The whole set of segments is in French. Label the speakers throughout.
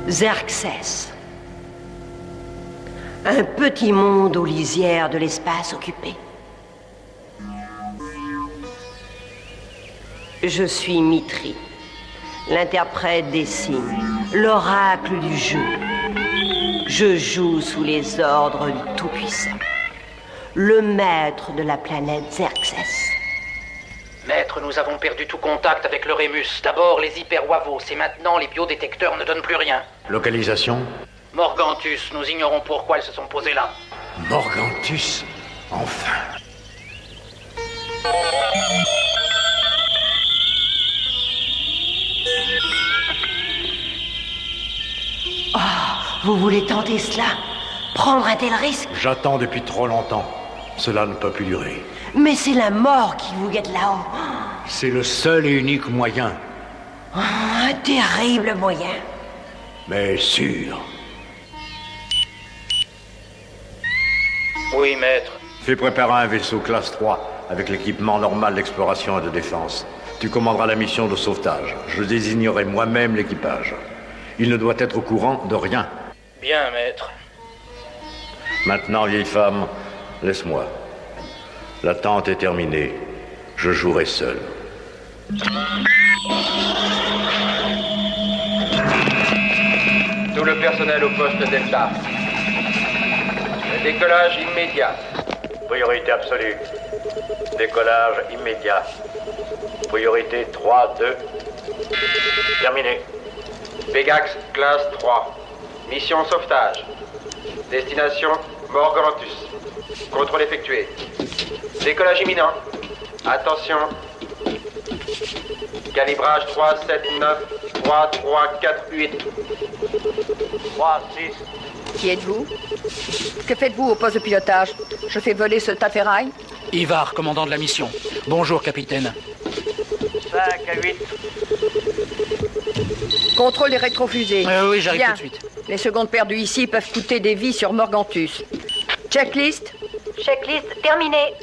Speaker 1: Xerxes. Un petit monde aux lisières de l'espace occupé. Je suis Mitri, l'interprète des signes, l'oracle du jeu. Je joue sous les ordres du Tout-Puissant, le maître de la planète Xerxes.
Speaker 2: Maître, nous avons perdu tout contact avec le Rémus. D'abord les hyper-wavos, et maintenant les biodétecteurs ne donnent plus rien.
Speaker 3: Localisation?
Speaker 2: Morgantus, nous ignorons pourquoi elles se sont posées là.
Speaker 3: Morgantus? Enfin.
Speaker 1: Oh, vous voulez tenter cela? Prendre un tel risque?
Speaker 3: J'attends depuis trop longtemps. Cela ne peut plus durer.
Speaker 1: Mais c'est la mort qui vous guette là-haut.
Speaker 3: C'est le seul et unique moyen.
Speaker 1: Oh, un terrible moyen.
Speaker 3: Mais sûr.
Speaker 2: Oui, maître.
Speaker 3: Fais préparer un vaisseau classe 3 avec l'équipement normal d'exploration et de défense. Tu commanderas la mission de sauvetage. Je désignerai moi-même l'équipage. Il ne doit être au courant de rien.
Speaker 2: Bien, maître.
Speaker 3: Maintenant, vieille femme, laisse-moi. L'attente est terminée. Je jouerai seul.
Speaker 4: Tout le personnel au poste Delta. Le décollage immédiat.
Speaker 3: Priorité absolue. Décollage immédiat. Priorité 3, 2. Terminé.
Speaker 4: Pegax, classe 3. Mission sauvetage. Destination Morgantus. Contrôle effectué. Décollage imminent. Attention. Calibrage 3, 7, 9, 3, 3, 4, 8.
Speaker 3: 3, 6.
Speaker 5: Qui êtes-vous? Que faites-vous au poste de pilotage? Je fais voler ce tafferail?
Speaker 2: Ivar, commandant de la mission. Bonjour, capitaine.
Speaker 3: 5 à 8.
Speaker 5: Contrôle des rétrofusées.
Speaker 2: Oui, j'arrive
Speaker 5: Bien.
Speaker 2: tout de suite.
Speaker 5: Les secondes perdues ici peuvent coûter des vies sur Morgantus. Checklist?
Speaker 6: Checklist terminée.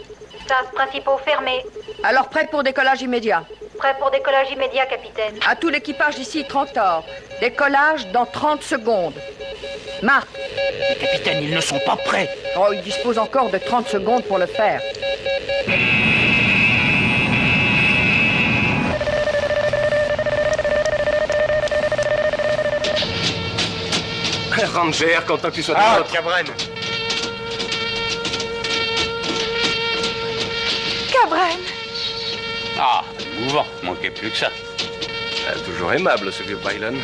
Speaker 6: Sas principaux fermés.
Speaker 5: Alors prêt pour décollage immédiat.
Speaker 6: Prêt pour décollage immédiat, capitaine.
Speaker 5: À tout l'équipage ici, Trantor. Décollage dans 30 secondes. Marc.
Speaker 2: Capitaine, ils ne sont pas prêts.
Speaker 5: Oh, il dispose encore de 30 secondes pour le faire.
Speaker 7: Ranger, content que tu sois de
Speaker 4: Ah,
Speaker 7: notre.
Speaker 4: Cabren.
Speaker 5: Cabren.
Speaker 8: Ah, mouvant, manquait plus que ça.
Speaker 7: Toujours aimable, ce vieux Byron.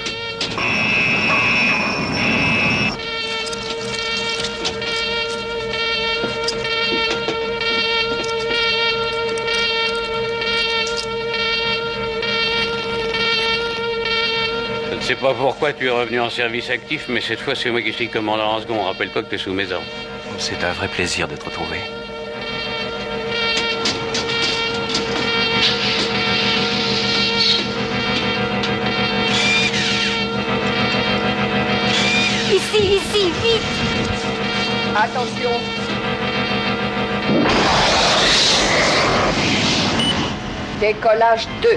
Speaker 8: Je ne sais pas pourquoi tu es revenu en service actif, mais cette fois c'est moi qui suis commandant en second. Rappelle-toi que tu es sous mes ordres.
Speaker 7: C'est un vrai plaisir de te retrouver.
Speaker 6: Ici, vite.
Speaker 5: Attention. Décollage 2.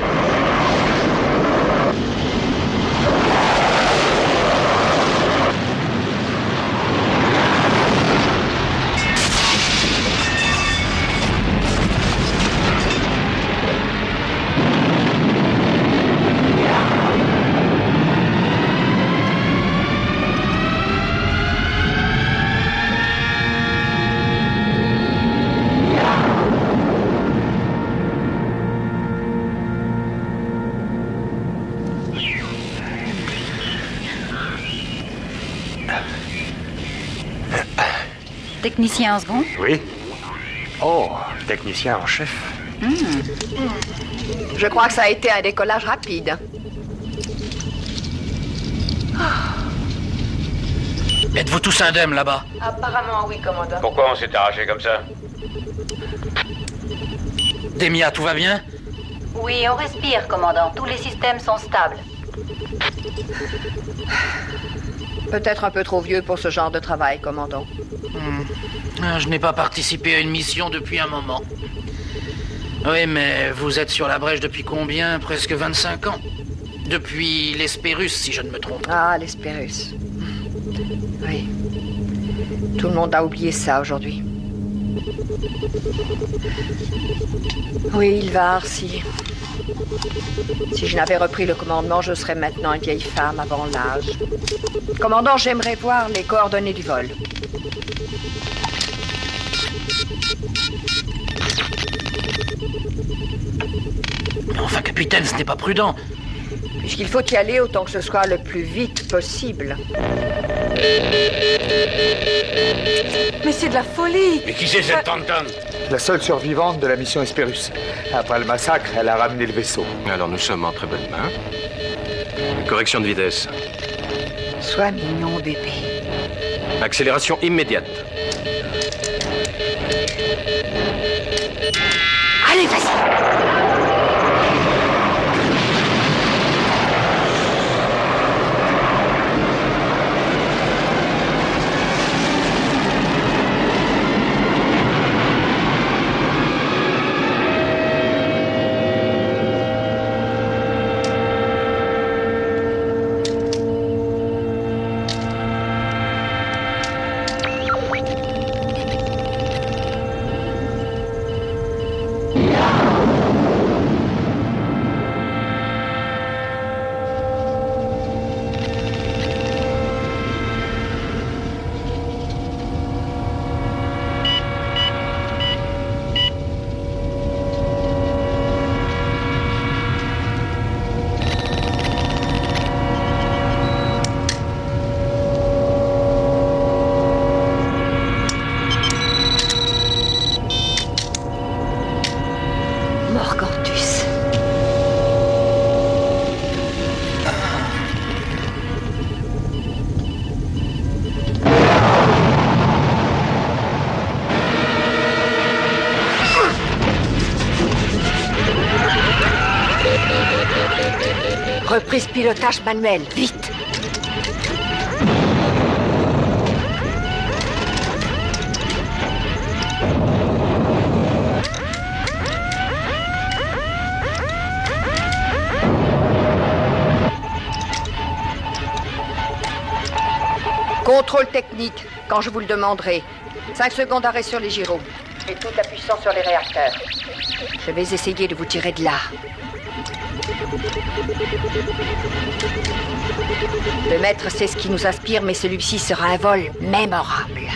Speaker 6: Technicien en second.
Speaker 7: Oui. Oh, technicien en chef.
Speaker 5: Je crois que ça a été un décollage rapide.
Speaker 2: Êtes-vous tous indemnes là-bas?
Speaker 5: Apparemment, oui, commandant.
Speaker 8: Pourquoi on s'est arraché comme ça?
Speaker 2: Demia, tout va bien?
Speaker 6: Oui, on respire, commandant. Tous les systèmes sont stables.
Speaker 5: Peut-être un peu trop vieux pour ce genre de travail, commandant.
Speaker 2: Je n'ai pas participé à une mission depuis un moment. Oui, mais vous êtes sur la brèche depuis combien? Presque 25 ans. Depuis l'Hespérus, si je ne me trompe.
Speaker 5: Ah, l'Hespérus. Oui. Tout le monde a oublié ça aujourd'hui. Oui, Ilvar, si je n'avais repris le commandement, je serais maintenant une vieille femme avant l'âge. Commandant, j'aimerais voir les coordonnées du vol.
Speaker 2: Enfin, capitaine, ce n'est pas prudent.
Speaker 5: Puisqu'il faut y aller, autant que ce soit le plus vite possible.
Speaker 9: Mais c'est de la folie!
Speaker 8: Mais qui c'est cette Tantan?
Speaker 10: La seule survivante de la mission Hespérus. Après le massacre, elle a ramené le vaisseau.
Speaker 7: Alors nous sommes en très bonne main. Correction de vitesse.
Speaker 5: Sois mignon, bébé.
Speaker 7: Accélération immédiate.
Speaker 5: Allez, vas-y! Reprise pilotage manuel, vite! Contrôle technique, quand je vous le demanderai. 5 secondes d'arrêt sur les gyros. Et toute la puissance sur les réacteurs. Je vais essayer de vous tirer de là. Le maître sait ce qui nous inspire, mais celui-ci sera un vol mémorable.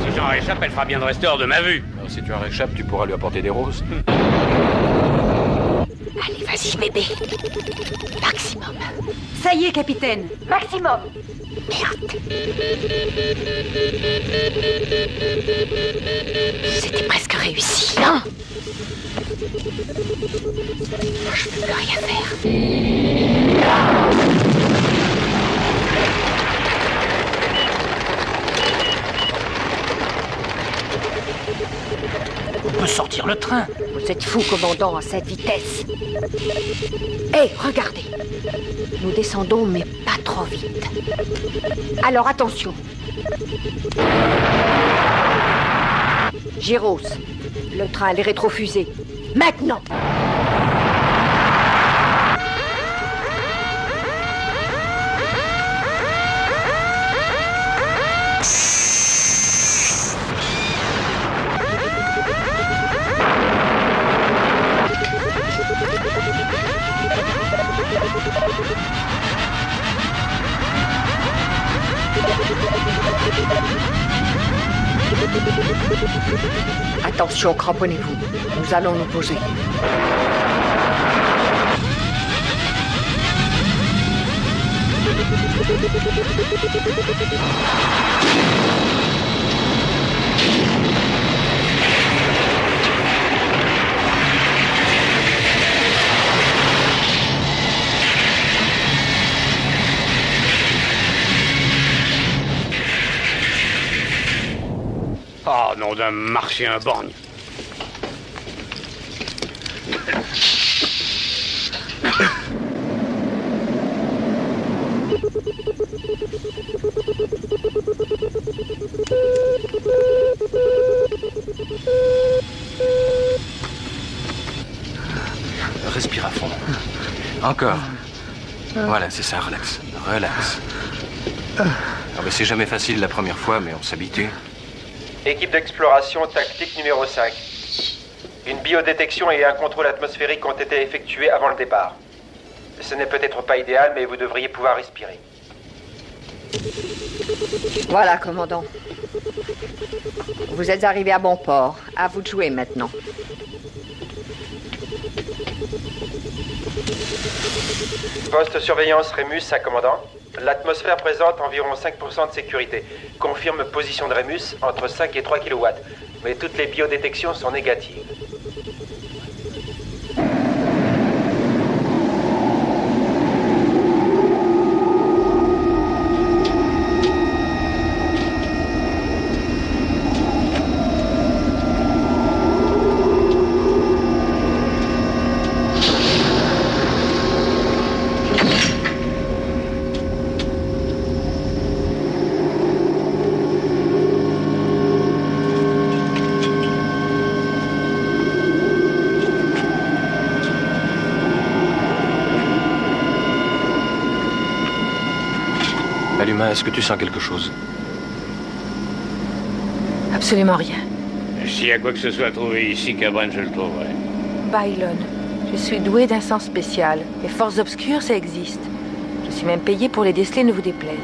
Speaker 8: Si j'en réchappe, elle fera bien de rester hors de ma vue.
Speaker 7: Alors, si tu en réchappes, tu pourras lui apporter des roses.
Speaker 5: Allez, vas-y, bébé. Maximum.
Speaker 9: Ça y est, capitaine.
Speaker 5: Maximum. Merde. C'était presque réussi. Non. Je ne peux rien faire.
Speaker 2: On peut sortir le train.
Speaker 5: Vous êtes fou, commandant, à cette vitesse. Hé, regardez. Nous descendons, mais pas trop vite. Alors, attention. Gyros, le train, les rétrofusées. Maintenant! Attention, cramponnez-vous. Nous allons nous poser.
Speaker 8: Oh, nom d'un martien borgne.
Speaker 7: respire à fond. Encore. Voilà, c'est ça, relax. Relax. Ah, c'est jamais facile la première fois, mais on s'habitue.
Speaker 4: Équipe d'exploration tactique numéro 5. Une biodétection et un contrôle atmosphérique ont été effectués avant le départ. Ce n'est peut-être pas idéal, mais vous devriez pouvoir respirer.
Speaker 5: Voilà, commandant. Vous êtes arrivé à bon port. À vous de jouer maintenant.
Speaker 4: Poste surveillance Rémus à commandant. L'atmosphère présente environ 5% de sécurité. Confirme position de Rémus entre 5 et 3 kW. Mais toutes les biodétections sont négatives.
Speaker 7: Est-ce que tu sens quelque chose?
Speaker 9: Absolument rien.
Speaker 8: S'il y a quoi que ce soit à trouver ici, Cabran, je le trouverai.
Speaker 9: Bylon, je suis doué d'un sens spécial. Les forces obscures, ça existe. Je suis même payé pour les déceler, ne vous déplaise.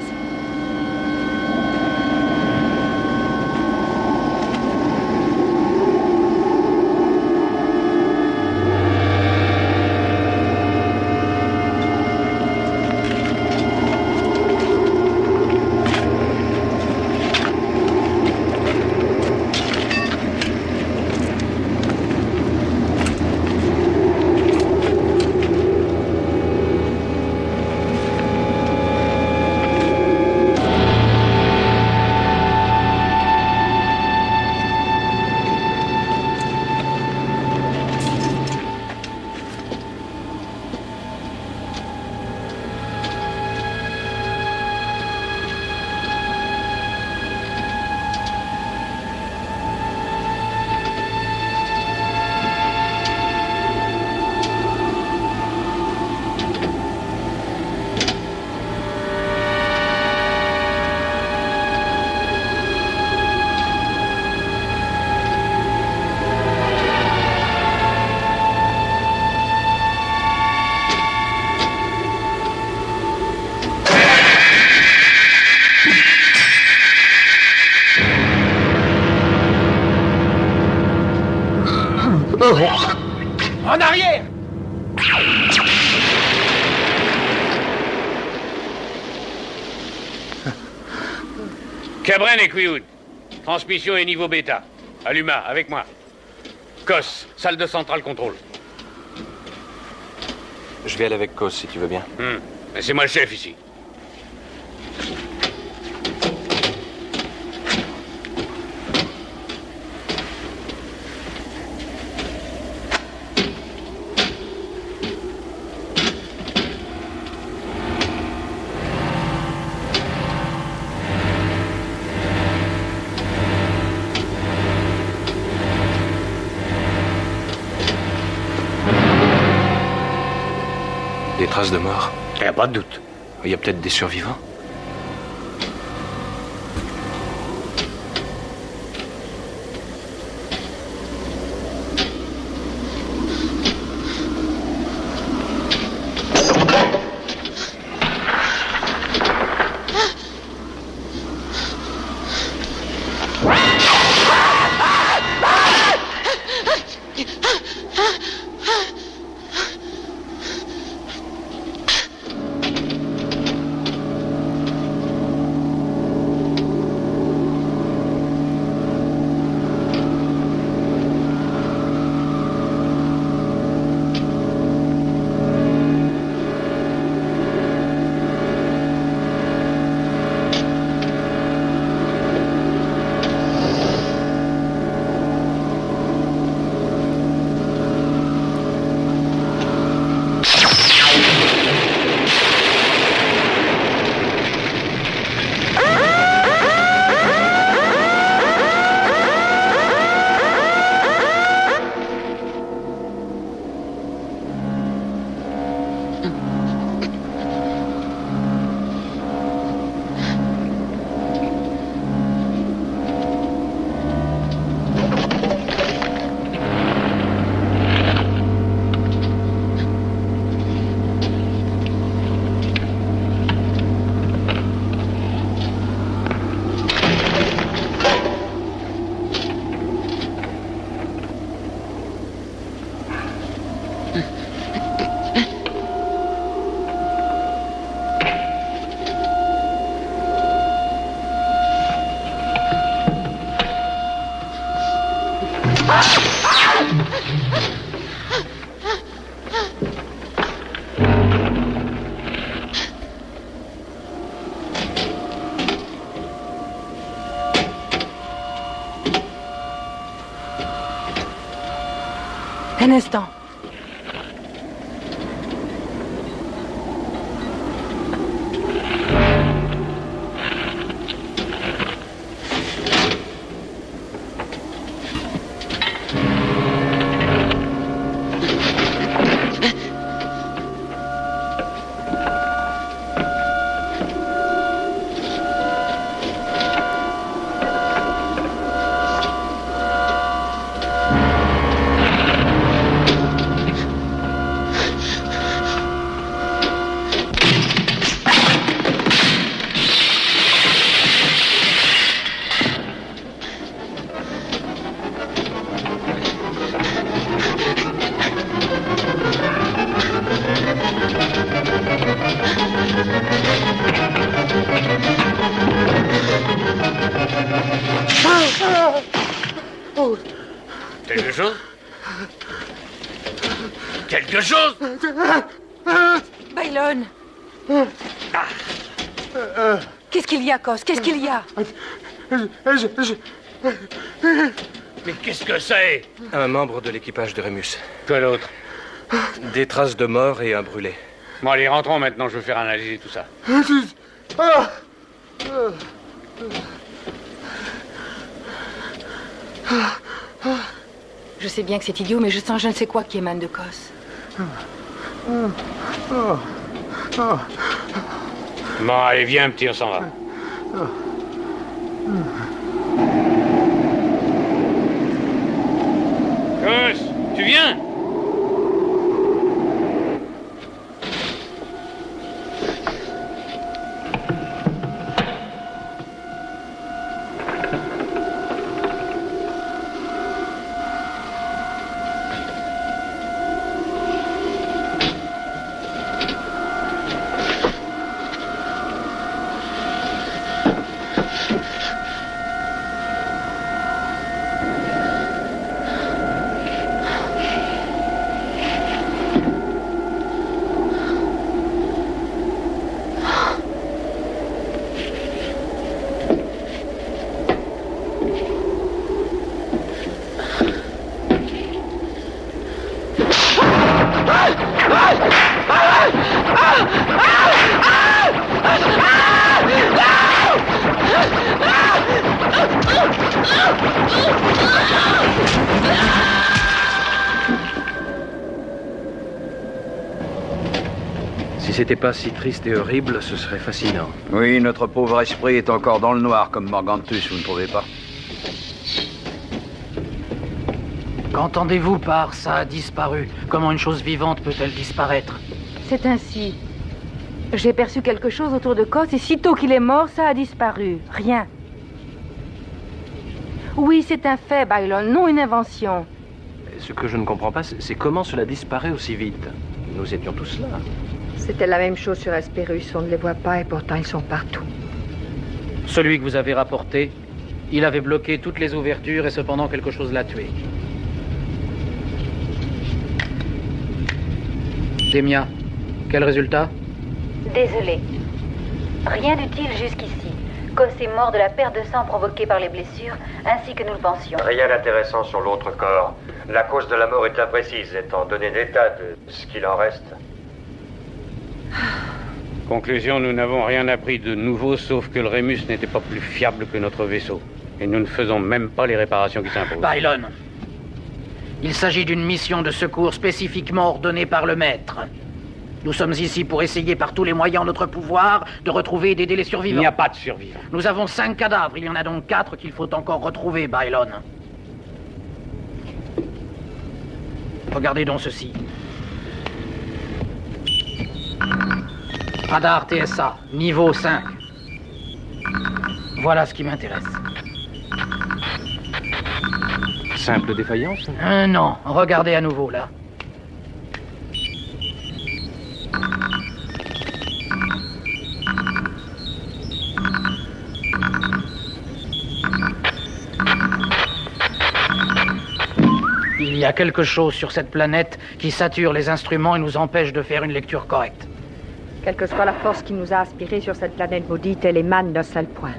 Speaker 4: En arrière!
Speaker 8: Cabran et Quiwood. Transmission est niveau bêta. Alluma, avec moi. Cos, salle de centrale contrôle.
Speaker 7: Je vais aller avec Cos, si tu veux bien.
Speaker 8: Mais c'est moi le chef ici.
Speaker 7: Des traces de mort?
Speaker 8: Y a pas de doute.
Speaker 7: Il y a peut-être des survivants?
Speaker 9: Un instant.
Speaker 8: Quelque chose? Quelque chose?
Speaker 9: Baylon! Qu'est-ce qu'il y a, Cos? Qu'est-ce qu'il y a?
Speaker 8: Mais qu'est-ce que c'est?
Speaker 7: Un membre de l'équipage de Rémus.
Speaker 8: Que l'autre?
Speaker 7: Des traces de mort et un brûlé.
Speaker 8: Bon, allez, rentrons maintenant, je veux faire analyser tout ça.
Speaker 9: Je sais bien que c'est idiot, mais je sens je ne sais quoi qui émane de Cos.
Speaker 8: Bon, allez, viens, petit, on s'en va. Cos, tu viens?
Speaker 7: Si c'était pas si triste et horrible, ce serait fascinant.
Speaker 11: Oui, notre pauvre esprit est encore dans le noir, comme Morgantus, vous ne trouvez pas?
Speaker 2: Qu'entendez-vous par « ça a disparu » ? Comment une chose vivante peut-elle disparaître ?
Speaker 9: C'est ainsi. J'ai perçu quelque chose autour de Cos et sitôt qu'il est mort, ça a disparu. Rien. Oui, c'est un fait, Baylon, non une invention.
Speaker 7: Ce que je ne comprends pas, c'est comment cela disparaît aussi vite. Nous étions tous là.
Speaker 5: C'était la même chose sur Asperus. On ne les voit pas et pourtant ils sont partout.
Speaker 2: Celui que vous avez rapporté, il avait bloqué toutes les ouvertures et cependant quelque chose l'a tué. Démia, quel résultat?
Speaker 6: Désolé. Rien d'utile jusqu'ici. Cos est mort de la perte de sang provoquée par les blessures, ainsi que nous le pensions.
Speaker 12: Rien d'intéressant sur l'autre corps. La cause de la mort est imprécise, étant donné l'état de ce qu'il en reste.
Speaker 8: Conclusion, nous n'avons rien appris de nouveau, sauf que le Rémus n'était pas plus fiable que notre vaisseau. Et nous ne faisons même pas les réparations qui s'imposent.
Speaker 2: Baylon, il s'agit d'une mission de secours spécifiquement ordonnée par le maître. Nous sommes ici pour essayer par tous les moyens en notre pouvoir de retrouver et d'aider les survivants.
Speaker 8: Il n'y a pas de survivants.
Speaker 2: Nous avons 5 cadavres, il y en a donc 4 qu'il faut encore retrouver, Baylon. Regardez donc ceci. Radar TSA, niveau 5. Voilà ce qui m'intéresse.
Speaker 7: Simple défaillance?
Speaker 2: Non, regardez à nouveau, là. Il y a quelque chose sur cette planète qui sature les instruments et nous empêche de faire une lecture correcte.
Speaker 5: Quelle que soit la force qui nous a aspirés sur cette planète maudite, elle émane d'un seul point.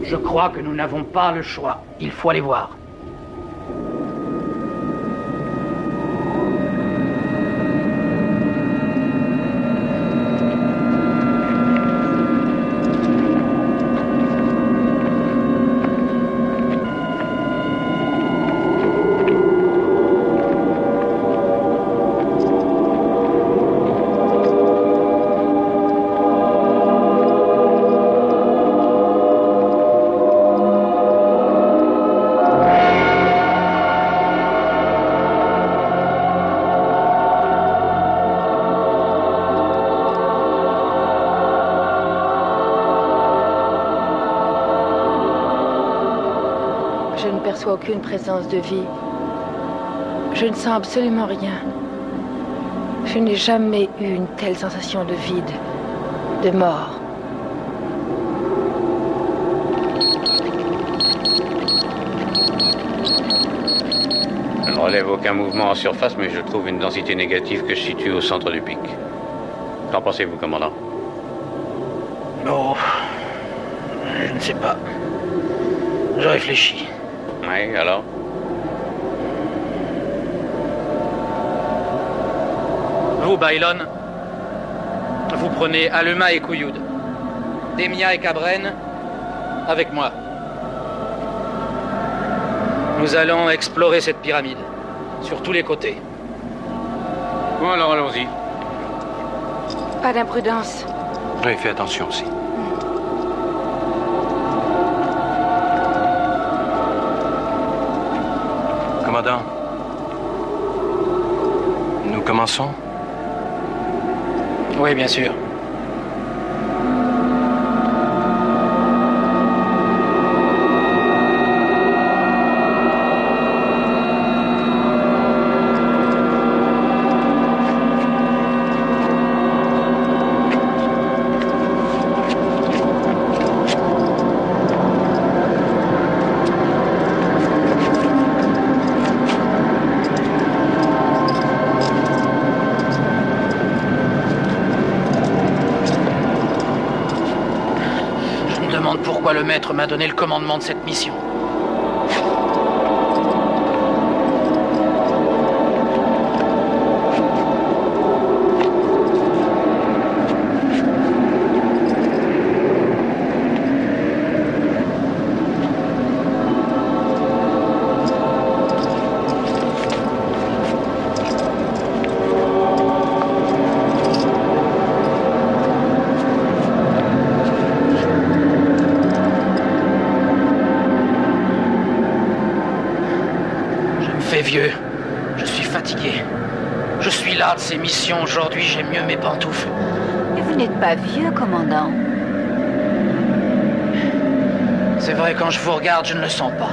Speaker 2: Je crois que nous n'avons pas le choix. Il faut aller voir.
Speaker 9: perçois aucune présence de vie. Je ne sens absolument rien. Je n'ai jamais eu une telle sensation de vide, de mort.
Speaker 8: Je ne relève aucun mouvement en surface, mais je trouve une densité négative que je situe au centre du pic. Qu'en pensez-vous, commandant?
Speaker 2: Oh, je ne sais pas. Je réfléchis.
Speaker 8: Oui, alors?
Speaker 2: Vous, Bailon, vous prenez Aluma et Couilloud. Demia et Cabren, avec moi. Nous allons explorer cette pyramide, sur tous les côtés.
Speaker 8: Bon, alors allons-y.
Speaker 9: Pas d'imprudence.
Speaker 7: Oui, fais attention aussi. Commandant, nous commençons?
Speaker 2: Oui, bien sûr. Pourquoi le maître m'a donné le commandement de cette mission. Vieux, je suis fatigué. Je suis las de ces missions aujourd'hui, j'ai mieux mes pantoufles.
Speaker 6: Mais vous n'êtes pas vieux, commandant.
Speaker 2: C'est vrai, quand je vous regarde, je ne le sens pas.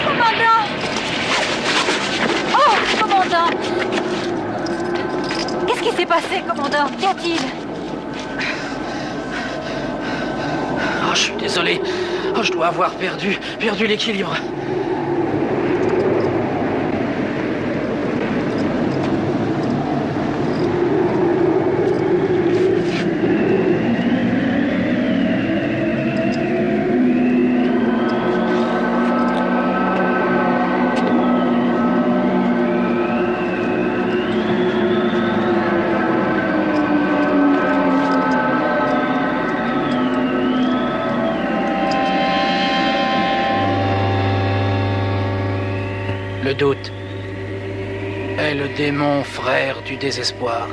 Speaker 6: Commandant! Oh, commandant! Qu'est-ce qui s'est passé, commandant? Qu'y a-t-il?
Speaker 2: Oh, je suis désolé. Oh, je dois avoir perdu l'équilibre. Le doute est le démon frère du désespoir.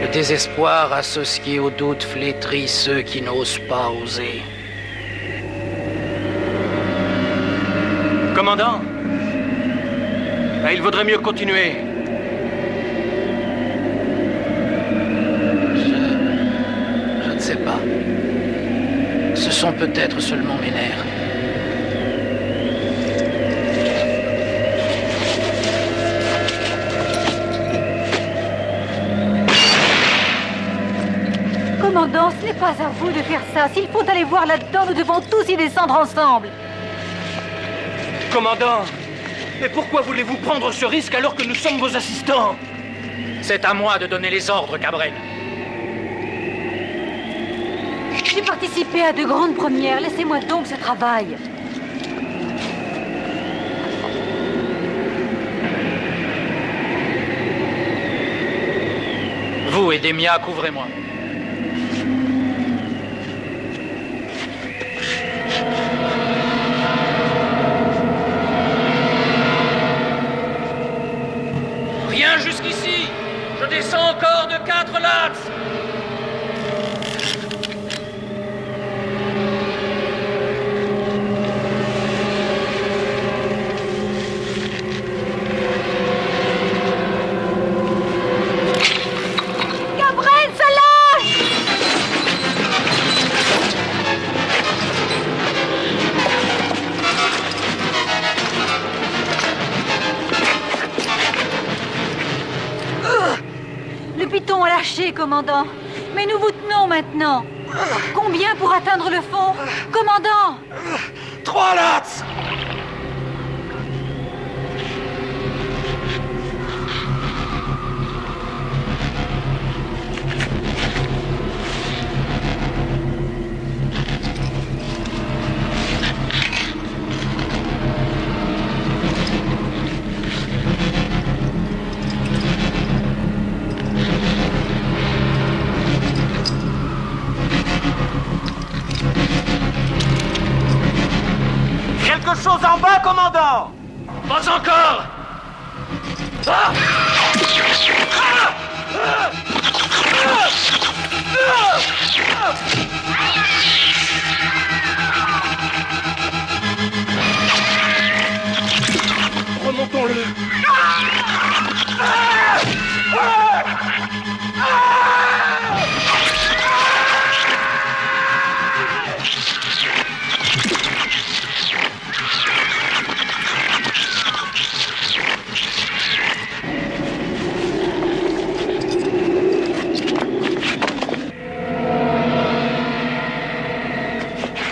Speaker 2: Le désespoir associé au doute flétrit ceux qui n'osent pas oser.
Speaker 7: Commandant, il vaudrait mieux continuer.
Speaker 2: Je ne sais pas. Ce sont peut-être seulement mes nerfs.
Speaker 6: Commandant, ce n'est pas à vous de faire ça. S'il faut aller voir là-dedans, nous devons tous y descendre ensemble.
Speaker 7: Commandant, mais pourquoi voulez-vous prendre ce risque alors que nous sommes vos assistants?
Speaker 2: C'est à moi de donner les ordres, Cabren.
Speaker 6: J'ai participé à de grandes premières. Laissez-moi donc ce travail.
Speaker 2: Vous et Demia, couvrez-moi. Rien jusqu'ici. Je descends encore de 4 lattes.
Speaker 6: piton a lâché, commandant. Mais nous vous tenons maintenant. Combien pour atteindre le fond? Commandant!
Speaker 13: 3 lattes! Quelque chose en bas, commandant!
Speaker 2: Pas encore!
Speaker 13: Ah! Remontons-le!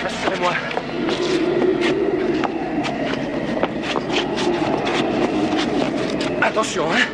Speaker 13: Rassurez-moi. Attention, hein?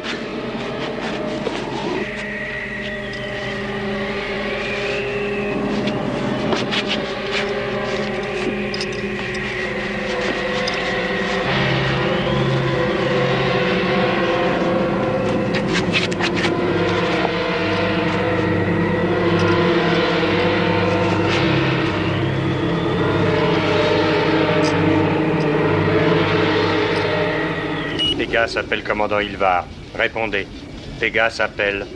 Speaker 12: Pégase appelle commandant Ilvar. Répondez. Pégase appelle.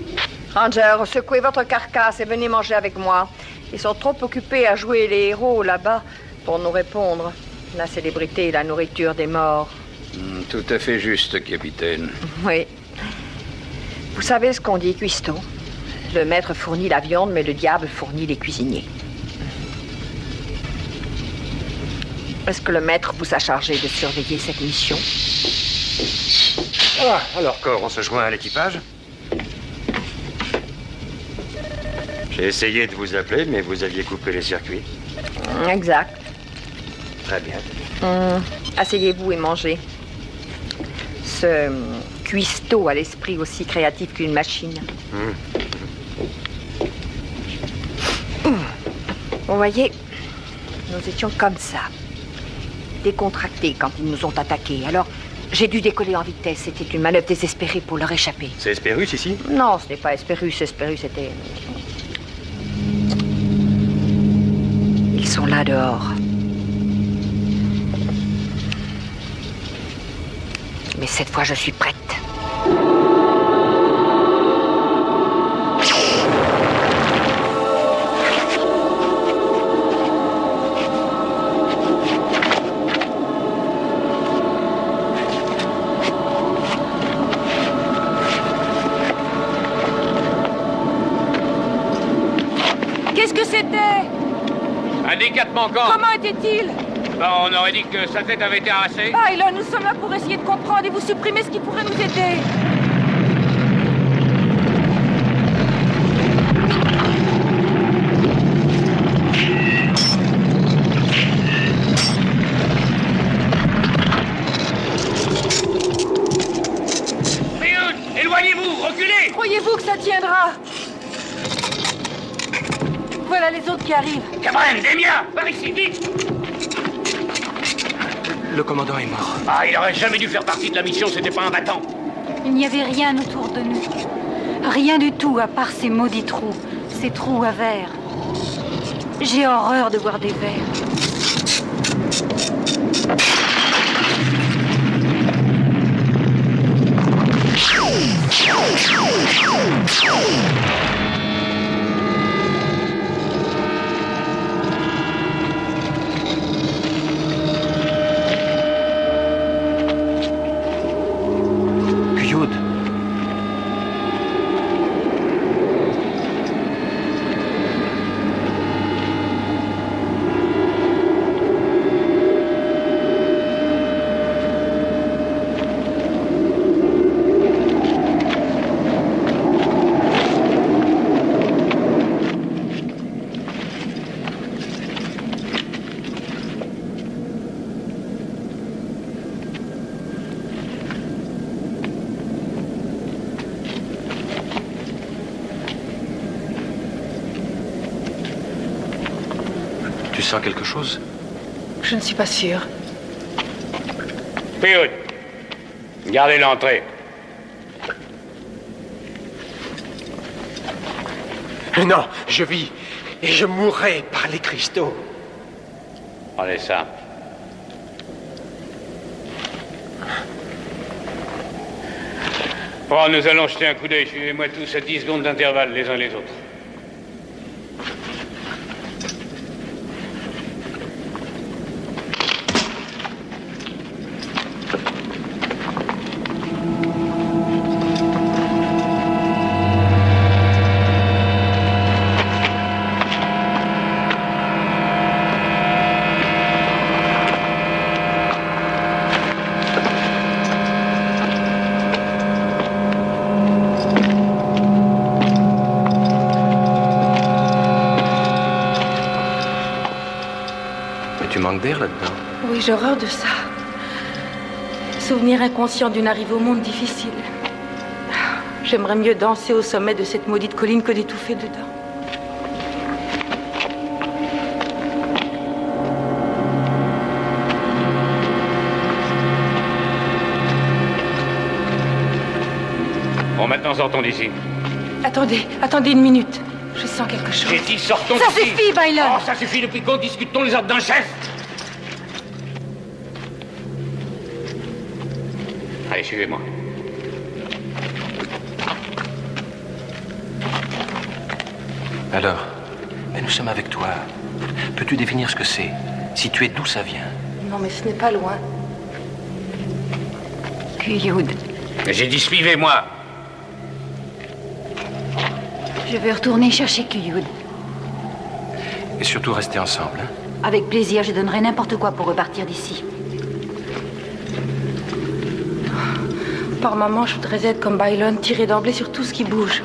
Speaker 5: Ranger, secouez votre carcasse et venez manger avec moi. Ils sont trop occupés à jouer les héros là-bas pour nous répondre. La célébrité et la nourriture des morts.
Speaker 11: Tout à fait juste, capitaine.
Speaker 5: Oui. Vous savez ce qu'on dit, cuistot? Le maître fournit la viande, mais le diable fournit les cuisiniers. Est-ce que le maître vous a chargé de surveiller cette mission?
Speaker 12: Ah, alors, Cor, on se joint à l'équipage? J'ai essayé de vous appeler, mais vous aviez coupé les circuits.
Speaker 5: Exact.
Speaker 12: Très bien.
Speaker 5: Asseyez-vous et mangez. Ce cuistot a l'esprit aussi créatif qu'une machine. Vous voyez, nous étions comme ça. Décontractés quand ils nous ont attaqués. Alors, j'ai dû décoller en vitesse. C'était une manœuvre désespérée pour leur échapper.
Speaker 12: C'est Hespérus ici?
Speaker 5: Non, ce n'est pas Hespérus. Hespérus était... Ils sont là dehors. Mais cette fois, je suis prête.
Speaker 9: Qu'est-ce que c'était?
Speaker 8: Un D4 manquant.
Speaker 9: Comment était-il?
Speaker 8: On aurait dit que sa tête avait été arrachée.
Speaker 9: Tyler, nous sommes là pour essayer de comprendre et vous supprimer ce qui pourrait nous aider.
Speaker 8: Riud, éloignez-vous, reculez.
Speaker 9: Croyez-vous que ça tiendra? Voilà les autres qui arrivent.
Speaker 8: Cameron, des miens, par ici, vite.
Speaker 13: Le commandant est mort.
Speaker 8: Ah, il aurait jamais dû faire partie de la mission, c'était pas un battant.
Speaker 6: Il n'y avait rien autour de nous. Rien du tout à part ces maudits trous. Ces trous à verre. J'ai horreur de voir des vers.
Speaker 7: Tu sens quelque chose?
Speaker 9: Je ne suis pas sûre.
Speaker 8: Pioud, gardez l'entrée.
Speaker 13: Non, je vis et je mourrai par les cristaux.
Speaker 8: Prenez ça. Bon, nous allons jeter un coup d'œil. Suivez-moi tous à 10 secondes d'intervalle, les uns les autres.
Speaker 7: Tu manques d'air là-dedans.
Speaker 9: Oui, j'ai horreur de ça. Souvenir inconscient d'une arrivée au monde difficile. J'aimerais mieux danser au sommet de cette maudite colline que d'étouffer dedans.
Speaker 8: Bon, maintenant, sortons d'ici.
Speaker 9: Attendez une minute. Je sens quelque chose.
Speaker 8: J'ai dit, sortons
Speaker 6: Ça
Speaker 8: d'ici.
Speaker 6: suffit, Bailon.
Speaker 8: Oh, ça suffit depuis quand discute-t-on les ordres d'un chef? Allez, suivez-moi.
Speaker 7: Alors, mais nous sommes avec toi. Peux-tu définir ce que c'est? Situer d'où ça vient?
Speaker 9: Non, mais ce n'est pas loin.
Speaker 6: Qiyoud.
Speaker 8: J'ai dit, suivez-moi.
Speaker 6: Je vais retourner chercher Qiyoud.
Speaker 7: Et surtout rester ensemble, hein?
Speaker 6: Avec plaisir, je donnerai n'importe quoi pour repartir d'ici.
Speaker 9: Par moments, je voudrais être comme Bailon, tirer d'emblée sur tout ce qui bouge.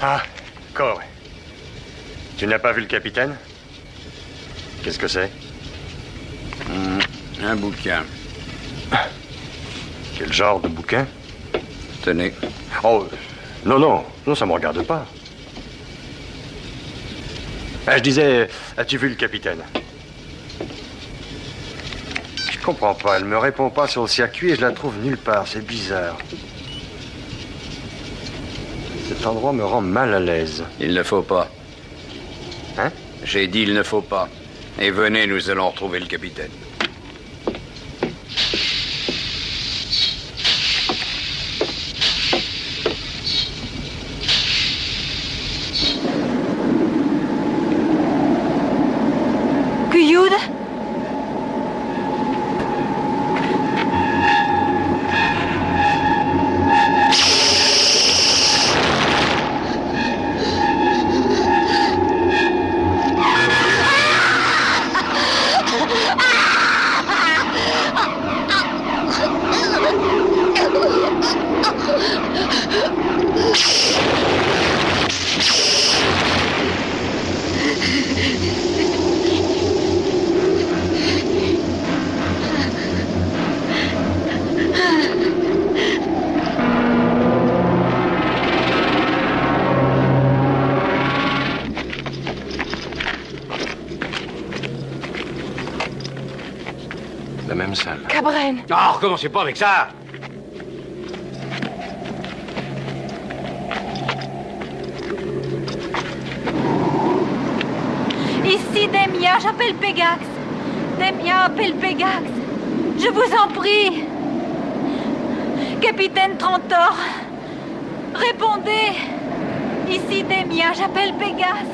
Speaker 12: Ah, Cor. Tu n'as pas vu le capitaine? Qu'est-ce que c'est?
Speaker 11: Un bouquin.
Speaker 12: Quel genre de bouquin?
Speaker 11: Tenez.
Speaker 12: Oh, non, ça me regarde pas. Ah, je disais, as-tu vu le capitaine? Je comprends pas, elle me répond pas sur le circuit et je la trouve nulle part, c'est bizarre. Cet endroit me rend mal à l'aise.
Speaker 11: Il ne faut pas.
Speaker 12: Hein?
Speaker 11: J'ai dit il ne faut pas. Et venez, nous allons retrouver le capitaine.
Speaker 7: La même salle.
Speaker 9: Cabren!
Speaker 8: Oh, recommencez pas avec ça!
Speaker 6: Ici Demia, j'appelle Pégax. Demia appelle Pégax. Je vous en prie. Capitaine Trantor, répondez. Ici Demia, j'appelle Pégax.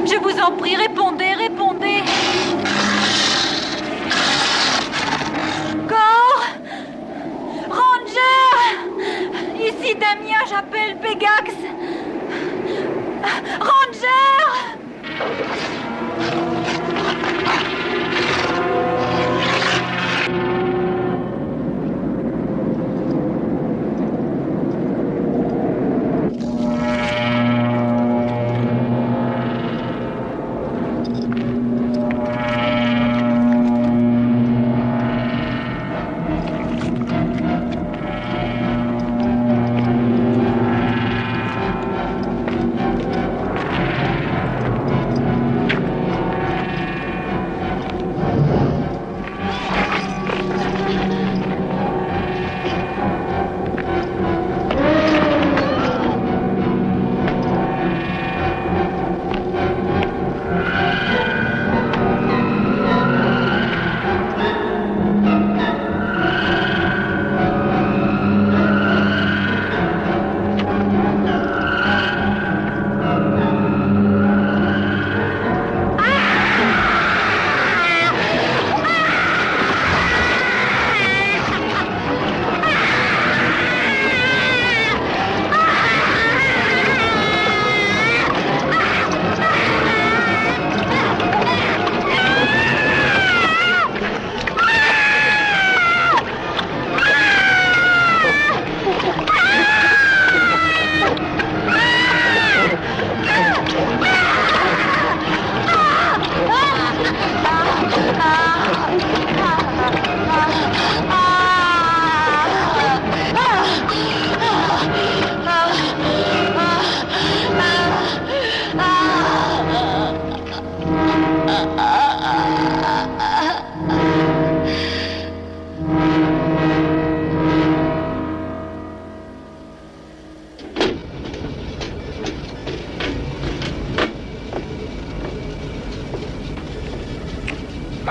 Speaker 6: Je vous en prie, répondez, répondez. Corps, Ranger, ici Damien, j'appelle Pégax. Ranger.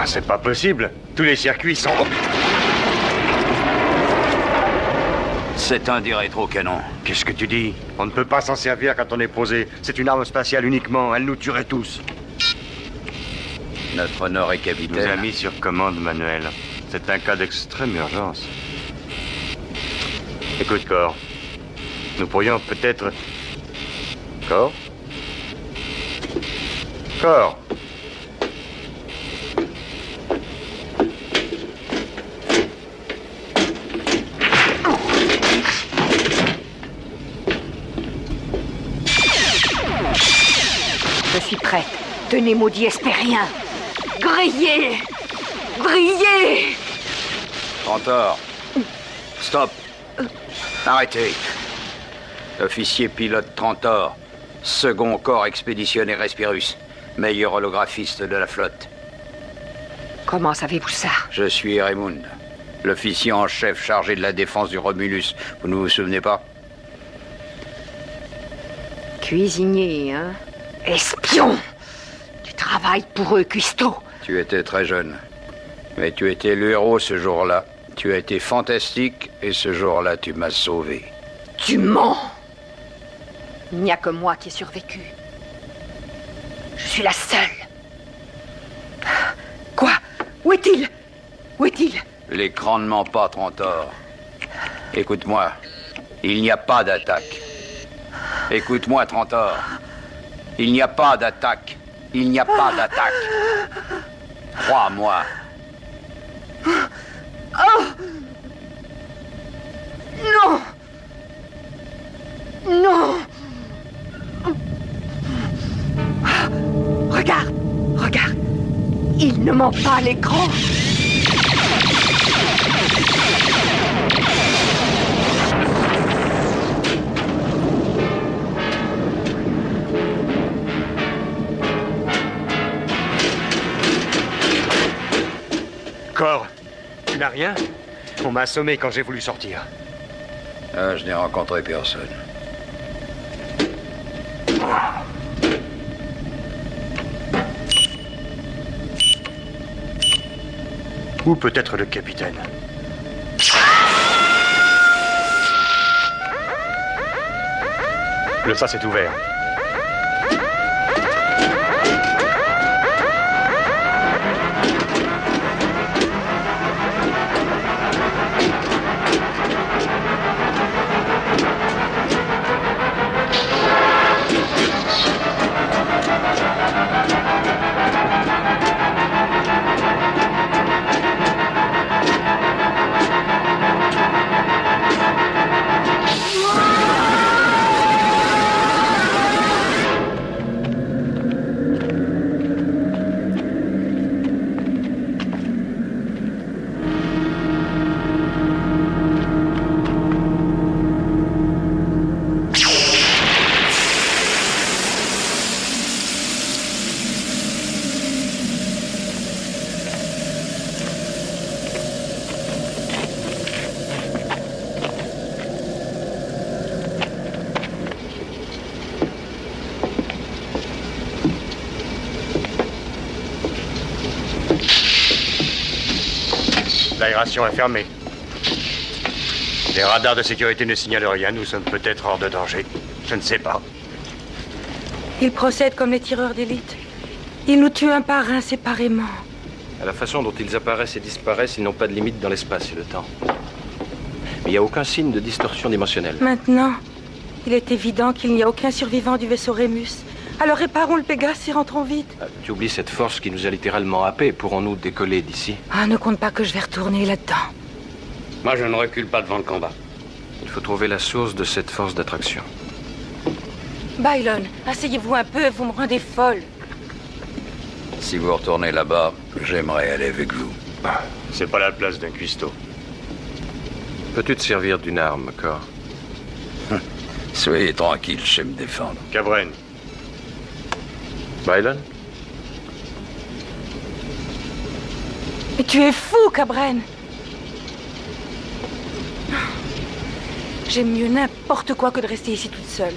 Speaker 12: Ah, c'est pas possible. Tous les circuits sont...
Speaker 11: C'est un des rétro-canons.
Speaker 12: Qu'est-ce que tu dis? On ne peut pas s'en servir quand on est posé. C'est une arme spatiale uniquement. Elle nous tuerait tous.
Speaker 11: Notre honneur est capitaine.
Speaker 12: Nous a mis sur commande, Manuel. C'est un cas d'extrême urgence. Écoute, Cor. Nous pourrions peut-être... Cor? Cor?
Speaker 5: Je suis prête. Tenez, maudit Hespérien. Grillez! Brillez!
Speaker 11: Trantor. Stop. Arrêtez. Officier pilote Trantor. Second corps expéditionnaire Respirus. Meilleur holographiste de la flotte.
Speaker 5: Comment savez-vous ça?
Speaker 11: Je suis Raymond. L'officier en chef chargé de la défense du Romulus. Vous ne vous souvenez pas?
Speaker 5: Cuisinier, hein? Espion! Tu travailles pour eux, Cuisto.
Speaker 11: Tu étais très jeune. Mais tu étais le héros ce jour-là. Tu as été fantastique et ce jour-là, tu m'as sauvé.
Speaker 5: Tu mens! Il n'y a que moi qui ai survécu. Je suis la seule. Quoi? Où est-il? Où est-il?
Speaker 11: L'écran ne ment pas, Trantor. Écoute-moi. Il n'y a pas d'attaque. Écoute-moi, Trantor. Il n'y a pas d'attaque. Il n'y a pas d'attaque. Crois-moi.
Speaker 5: Oh! Non! Sûrement pas à l'écran.
Speaker 12: Cor, tu n'as rien? On m'a assommé quand j'ai voulu sortir.
Speaker 11: Ah, je n'ai rencontré personne.
Speaker 12: Où peut être le capitaine? Le sas est ouvert. L'aération est fermée. Les radars de sécurité ne signalent rien. Nous sommes peut-être hors de danger. Je ne sais pas.
Speaker 9: Ils procèdent comme les tireurs d'élite. Ils nous tuent un par un séparément.
Speaker 7: À la façon dont ils apparaissent et disparaissent, ils n'ont pas de limite dans l'espace et le temps. Mais il n'y a aucun signe de distorsion dimensionnelle.
Speaker 9: Maintenant, il est évident qu'il n'y a aucun survivant du vaisseau Rémus. Alors réparons le Pégase et rentrons vite.
Speaker 7: Tu oublies cette force qui nous a littéralement happés. Pourrons-nous décoller d'ici?
Speaker 9: Ah, ne compte pas que je vais retourner là-dedans.
Speaker 8: Moi, je ne recule pas devant le combat.
Speaker 7: Il faut trouver la source de cette force d'attraction.
Speaker 9: Bylon, asseyez-vous un peu, vous me rendez folle.
Speaker 11: Si vous retournez là-bas, j'aimerais aller avec vous.
Speaker 12: C'est pas la place d'un cuistot.
Speaker 7: Peux-tu te servir d'une arme, Cor?
Speaker 11: Soyez tranquille, je sais me défendre.
Speaker 12: Cabren.
Speaker 7: Bylon?
Speaker 9: Mais tu es fou, Cabren. J'aime mieux n'importe quoi que de rester ici toute seule.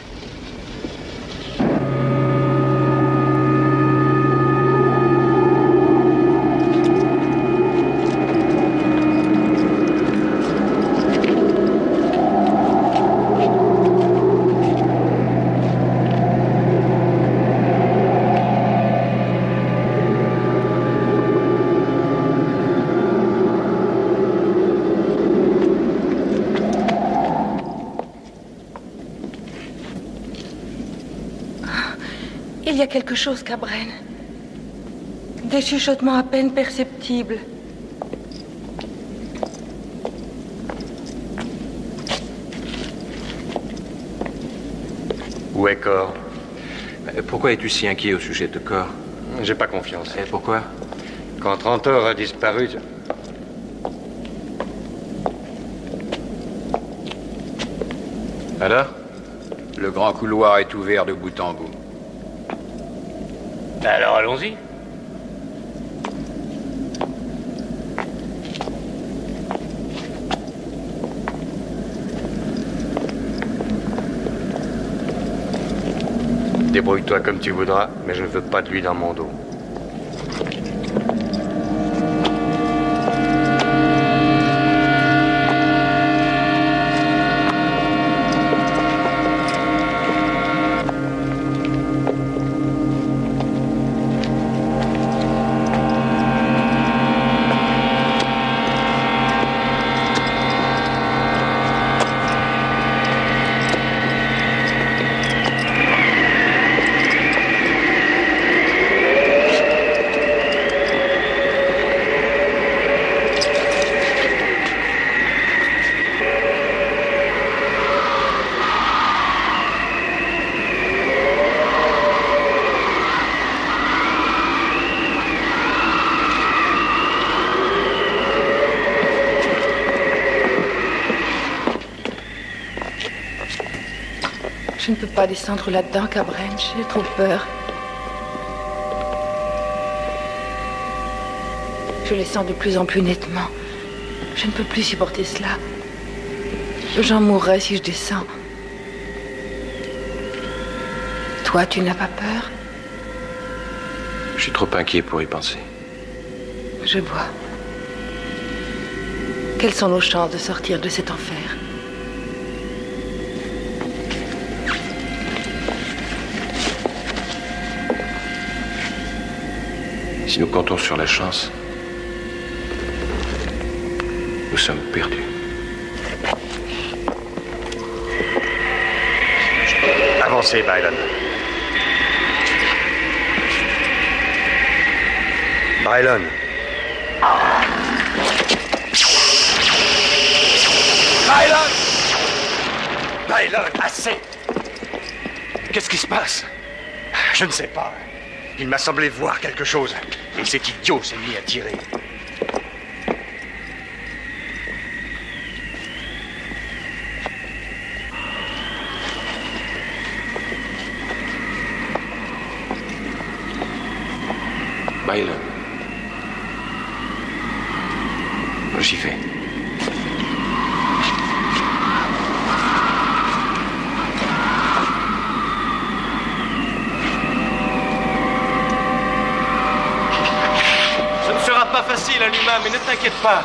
Speaker 9: Il y a quelque chose, Cabren. Des chuchotements à peine perceptibles.
Speaker 12: Où est Cor?
Speaker 7: Pourquoi es-tu si inquiet au sujet de Cor?
Speaker 12: J'ai pas confiance.
Speaker 7: Et pourquoi?
Speaker 12: Quand Trantor a disparu...
Speaker 7: Alors?
Speaker 11: Le grand couloir est ouvert de bout en bout.
Speaker 8: Alors allons-y.
Speaker 12: Débrouille-toi comme tu voudras, mais je ne veux pas de lui dans mon dos.
Speaker 9: Je ne peux pas descendre là-dedans, Cabren. J'ai trop peur. Je les sens de plus en plus nettement. Je ne peux plus supporter cela. J'en mourrais si je descends. Toi, tu n'as pas peur?
Speaker 7: Je suis trop inquiet pour y penser.
Speaker 9: Je vois. Quelles sont nos chances de sortir de cet enfer?
Speaker 7: Si nous comptons sur la chance, nous sommes perdus.
Speaker 12: Avancez, Byron. Byron.
Speaker 10: Byron! Byron, assez! Qu'est-ce qui se passe?
Speaker 12: Je ne sais pas. Il m'a semblé voir quelque chose. Et cet idiot s'est mis à tirer.
Speaker 7: Byron. J'y vais.
Speaker 10: Ce ne sera pas facile à l'humain, mais ne t'inquiète pas.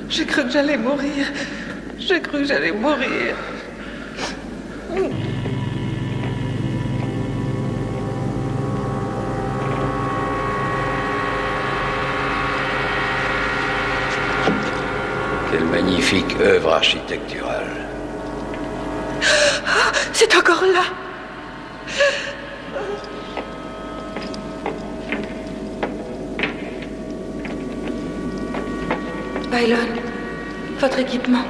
Speaker 9: J'ai cru que j'allais mourir. J'ai cru que j'allais mourir.
Speaker 11: Quelle magnifique œuvre architecturale.
Speaker 9: C'est encore là. Byron, votre équipement.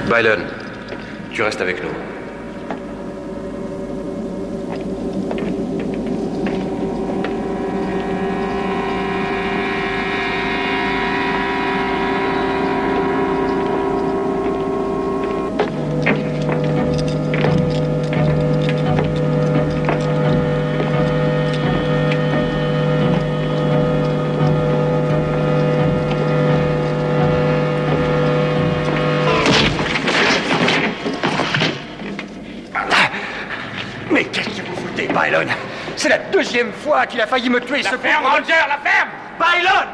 Speaker 7: Byron, tu restes avec nous.
Speaker 13: C'est la deuxième fois qu'il a failli me tuer, ce
Speaker 8: ferme, Ranger, la ferme!
Speaker 13: Baylon!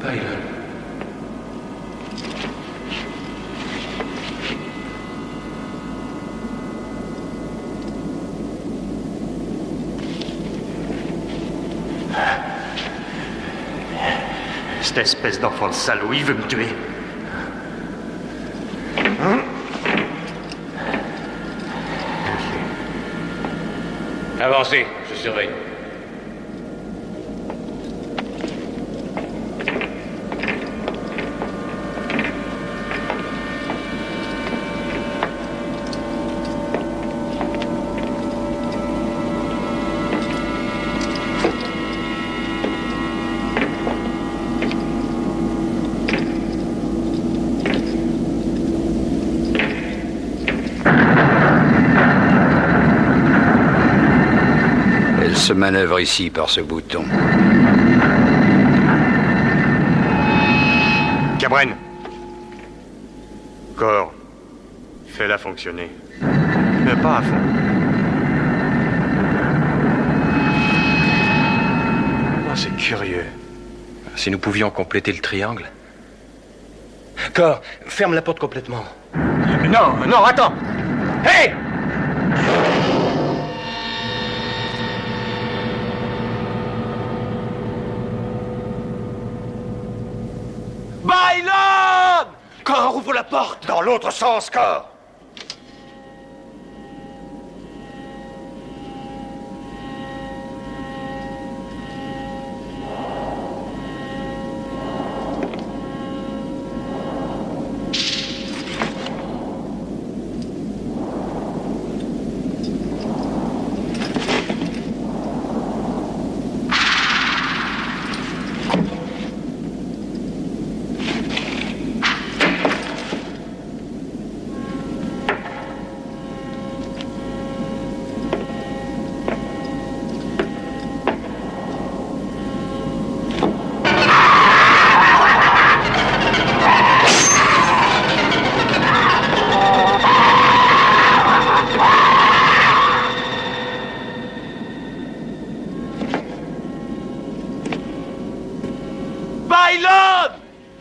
Speaker 7: Baylon.
Speaker 12: Cette espèce d'enfant de salaud, il veut me tuer.
Speaker 8: Avancez, je surveille.
Speaker 11: Se manœuvre ici par ce bouton.
Speaker 12: Cabren. Corps. Fais-la fonctionner. Mais pas à fond. Oh, c'est curieux.
Speaker 7: Si nous pouvions compléter le triangle. Cor, ferme la porte complètement.
Speaker 13: Non, non, attends! Hé! Baylon! Cor, ouvre la porte!
Speaker 12: Dans l'autre sens, Cor!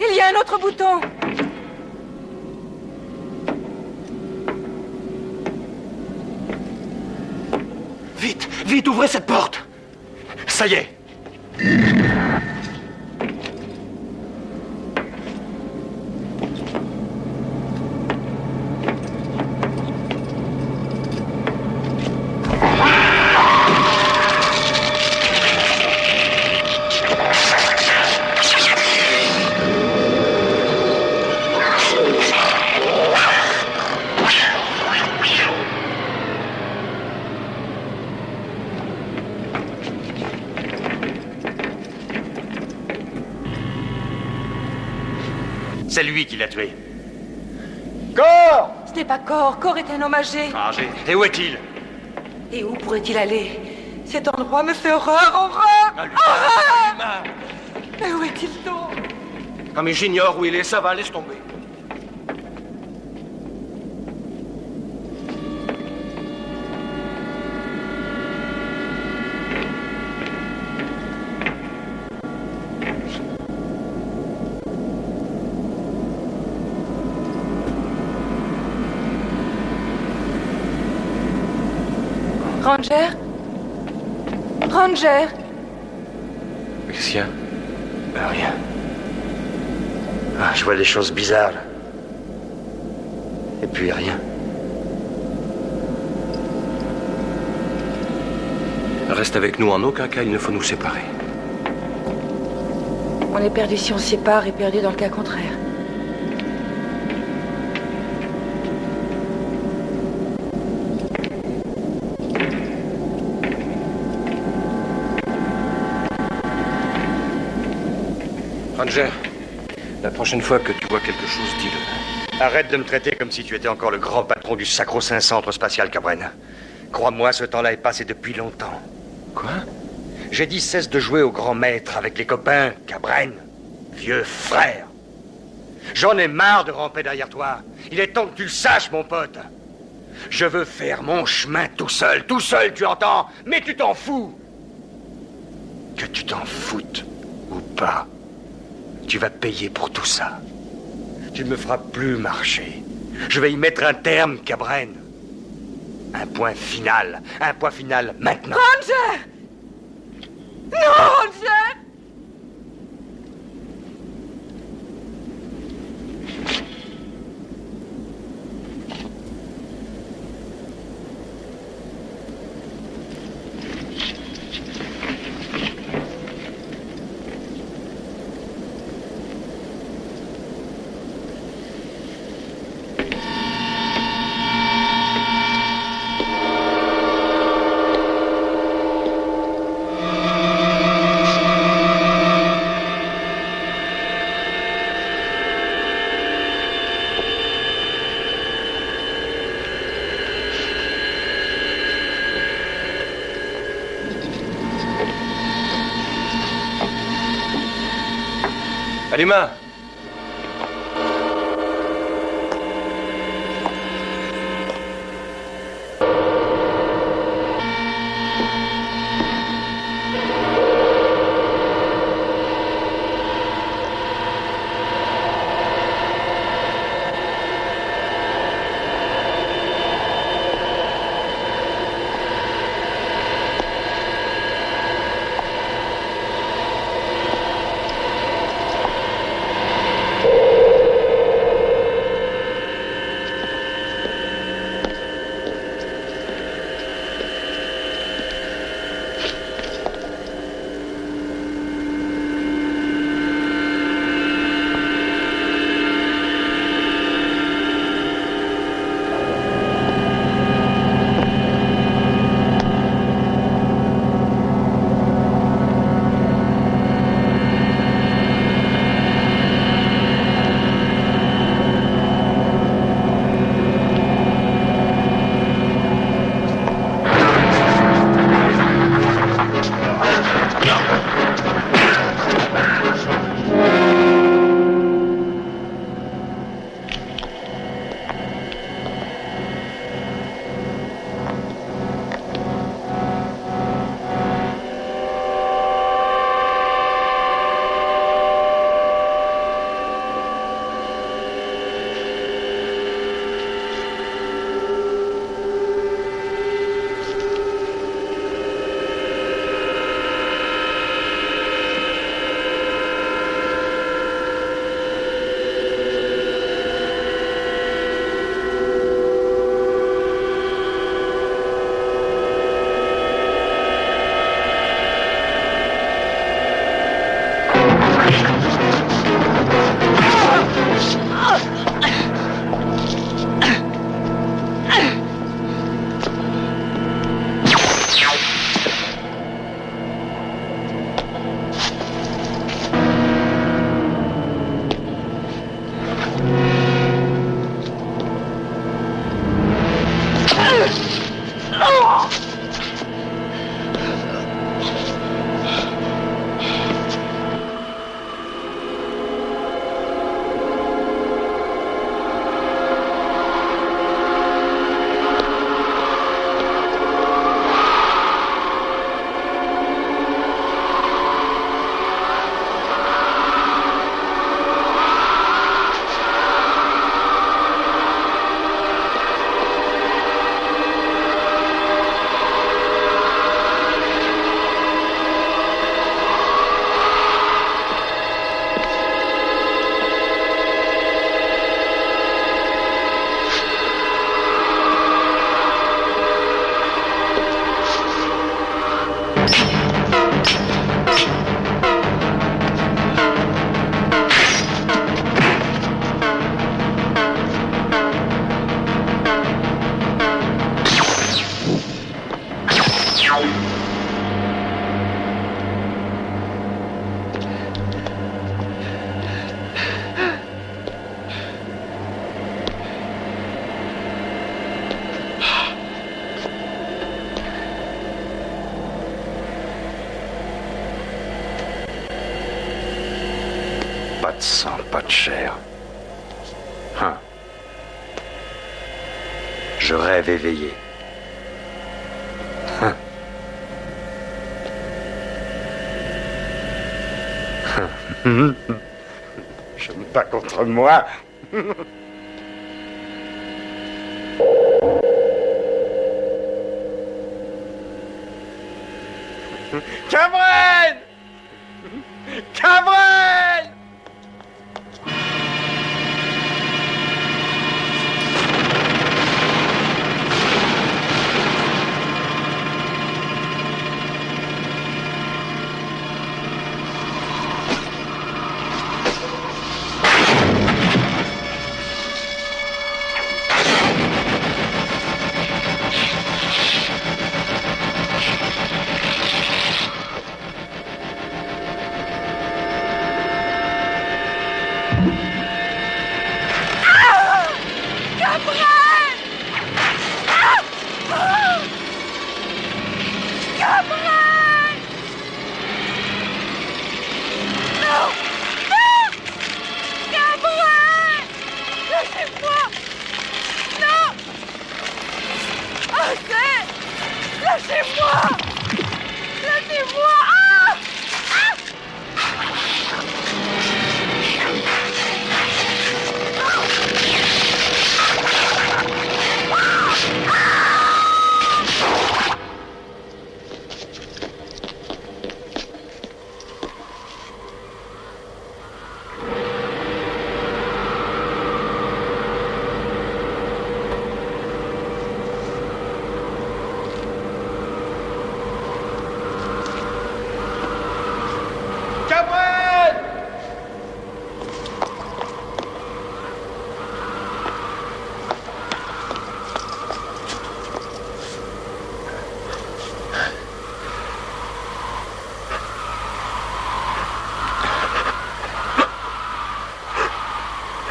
Speaker 9: Il y a un autre bouton.
Speaker 13: Vite, vite, ouvrez cette porte. Ça y est.
Speaker 12: C'est lui qui l'a tué.
Speaker 13: Cor!
Speaker 9: Ce n'est pas Cor. Cor est un homme âgé.
Speaker 12: Âgé. Et où est-il?
Speaker 9: Et où pourrait-il aller? Cet endroit me fait horreur, horreur! Horreur! Mais où est-il donc?
Speaker 13: Ah mais j'ignore où il est, ça va, laisse tomber.
Speaker 9: Ranger? Ranger?
Speaker 7: Qu'est-ce qu'il y a?
Speaker 12: Rien. Ah, je vois des choses bizarres, là. Et puis rien.
Speaker 7: Reste avec nous, en aucun cas il ne faut nous séparer.
Speaker 9: On est perdu si on se sépare et perdu dans le cas contraire.
Speaker 7: Ranger, la prochaine fois que tu vois quelque chose, dis-le.
Speaker 12: Arrête de me traiter comme si tu étais encore le grand patron du sacro-saint centre spatial, Cabren. Crois-moi, ce temps-là est passé depuis longtemps.
Speaker 7: Quoi?
Speaker 12: J'ai dit cesse de jouer au grand maître avec les copains, Cabren. Vieux frère. J'en ai marre de ramper derrière toi. Il est temps que tu le saches, mon pote.
Speaker 14: Je veux faire mon chemin tout seul, tu entends? Mais tu t'en fous. Que tu t'en foutes ou pas, tu vas payer pour tout ça. Tu ne me feras plus marcher. Je vais y mettre un terme, Cabren. Un point final maintenant.
Speaker 5: Ranger! Non, Ranger!
Speaker 12: Alima!
Speaker 14: Pas de sang, pas de chair.
Speaker 12: Je rêve éveillé. Je me bats contre moi. Cabrel! Cabrel!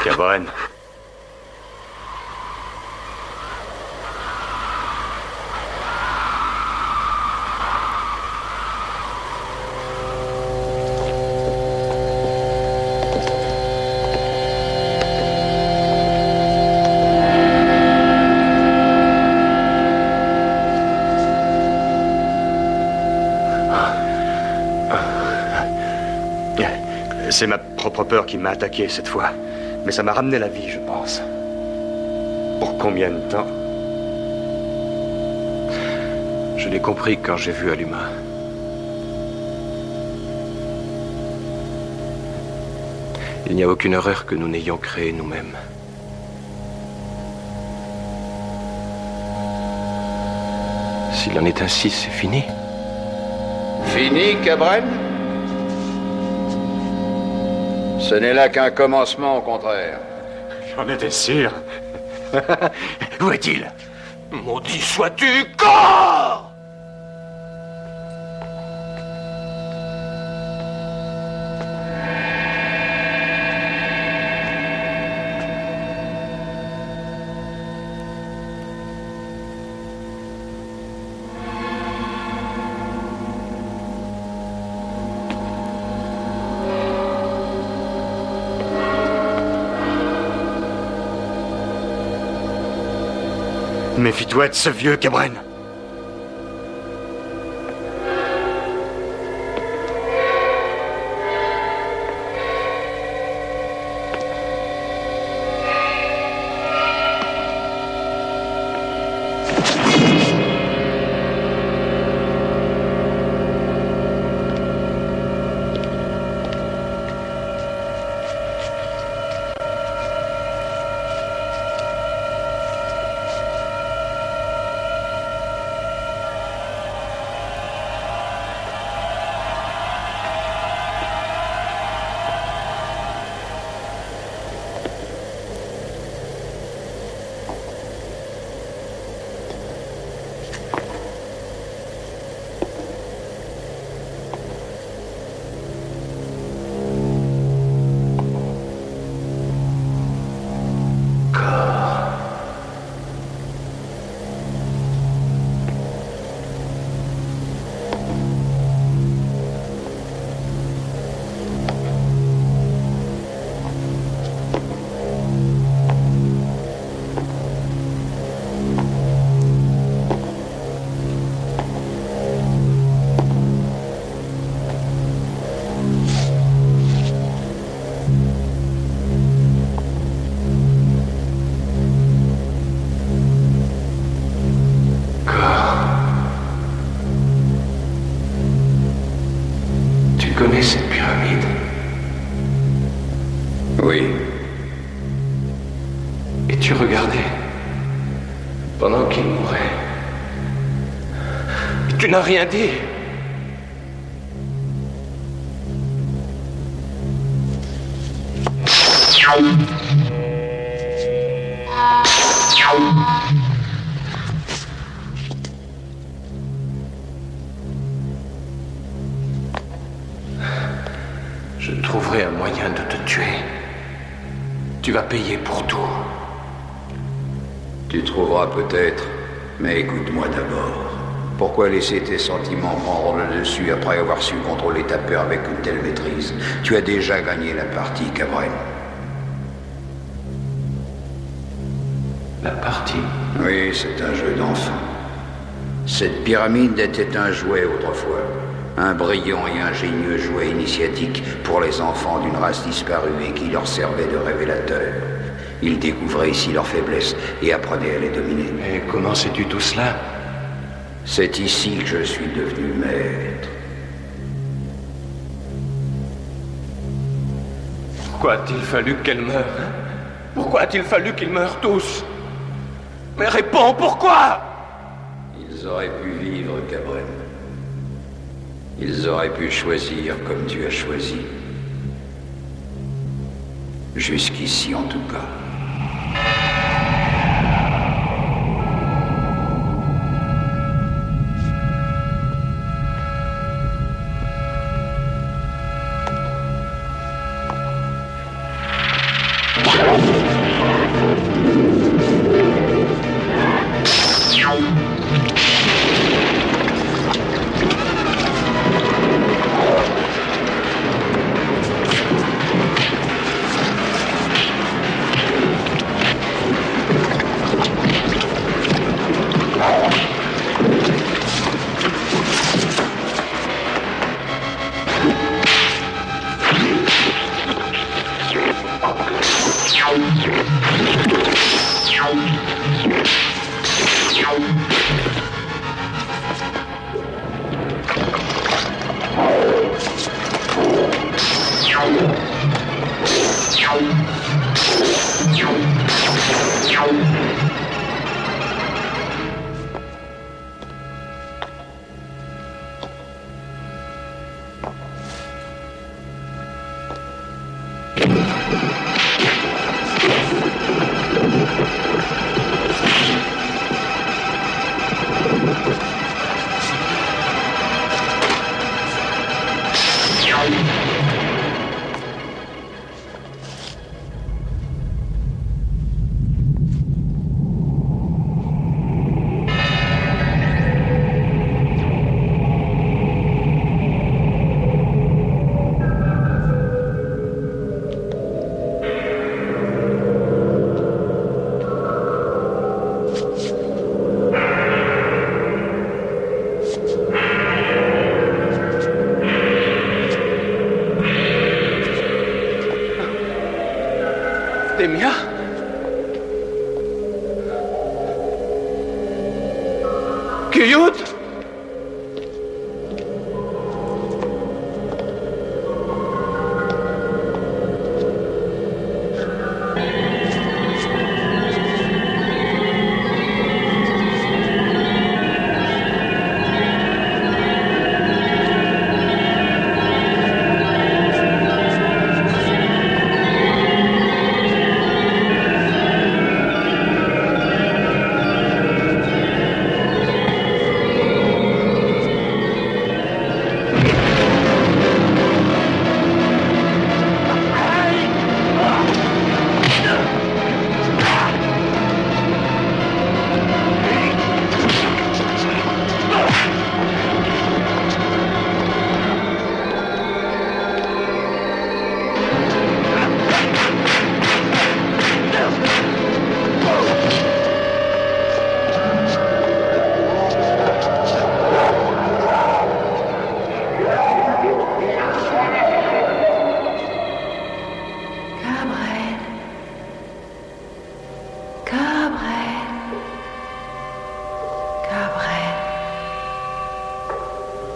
Speaker 12: Cabrel. C'est ma propre peur qui m'a attaqué cette fois. Mais ça m'a ramené la vie, je pense. Pour combien de temps?
Speaker 7: Je l'ai compris quand j'ai vu Aluma. Il n'y a aucune erreur que nous n'ayons créée nous-mêmes. S'il en est ainsi, c'est fini.
Speaker 11: Fini, Cabrel? Ce n'est là qu'un commencement, au contraire.
Speaker 12: J'en étais sûr. Où est-il?
Speaker 13: Maudit sois-tu, corps!
Speaker 12: Méfie-toi de ce vieux Cabrel.
Speaker 15: connais cette pyramide?
Speaker 11: Oui.
Speaker 15: Et tu regardais pendant qu'il mourait. Et tu n'as rien dit. Je trouverai un moyen de te tuer. Tu vas payer pour tout.
Speaker 11: Tu trouveras peut-être, mais écoute-moi d'abord. Pourquoi laisser tes sentiments prendre le dessus après avoir su contrôler ta peur avec une telle maîtrise? Tu as déjà gagné la partie, Cabrel.
Speaker 15: La partie?
Speaker 11: Oui, c'est un jeu d'enfant. Cette pyramide était un jouet autrefois. Un brillant et ingénieux jouet initiatique pour les enfants d'une race disparue et qui leur servait de révélateur. Ils découvraient ici leurs faiblesses et apprenaient à les dominer.
Speaker 15: Et comment sais-tu tout cela?
Speaker 11: C'est ici que je suis devenu maître.
Speaker 15: Pourquoi a-t-il fallu qu'elle meure? Pourquoi a-t-il fallu qu'ils meurent tous? Mais réponds, pourquoi?
Speaker 11: Ils auraient pu vivre, Cabrel. Ils auraient pu choisir comme tu as choisi. Jusqu'ici, en tout cas.
Speaker 15: Démia? Kiyut?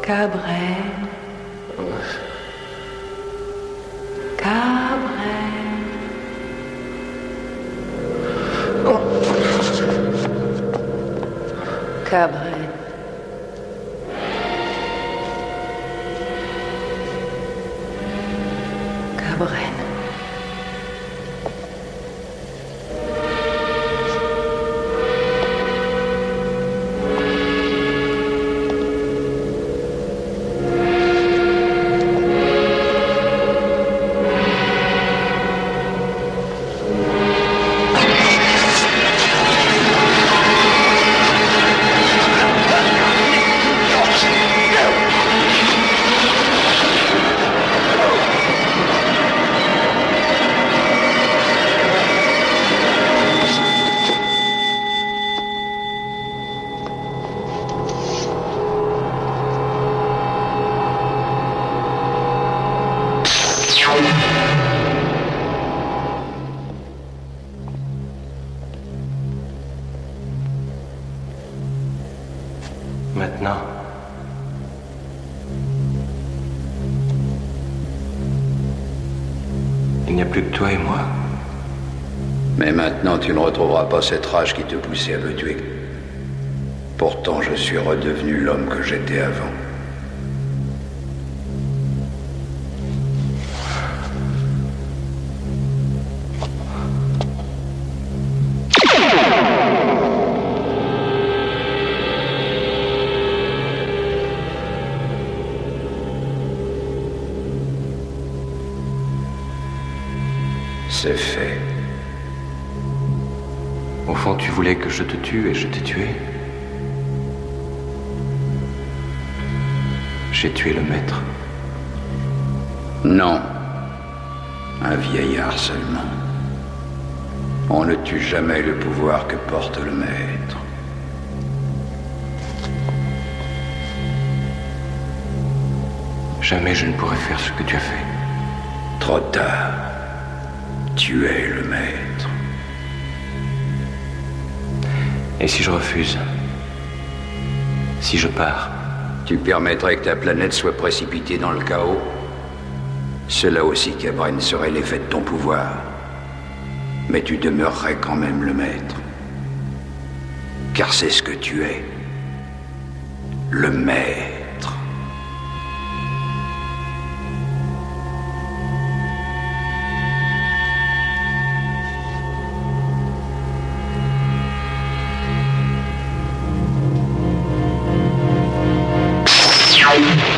Speaker 9: Cabrel.
Speaker 5: Cabret. Cabret.
Speaker 7: Maintenant. Il n'y a plus que toi et moi.
Speaker 11: Mais maintenant, tu ne retrouveras pas cette rage qui te poussait à me tuer. Pourtant, je suis redevenu l'homme que j'étais avant. C'est fait.
Speaker 7: Au fond, tu voulais que je te tue et je t'ai tué. J'ai tué le maître.
Speaker 11: Non. Un vieillard seulement. On ne tue jamais le pouvoir que porte le maître.
Speaker 7: Jamais je ne pourrais faire ce que tu as fait.
Speaker 11: Trop tard. Tu es le maître.
Speaker 7: Et si je refuse? Si je pars?
Speaker 11: Tu permettrais que ta planète soit précipitée dans le chaos? Cela aussi, Cabren, serait l'effet de ton pouvoir. Mais tu demeurerais quand même le maître. Car c'est ce que tu es. Le maître.
Speaker 16: Bye.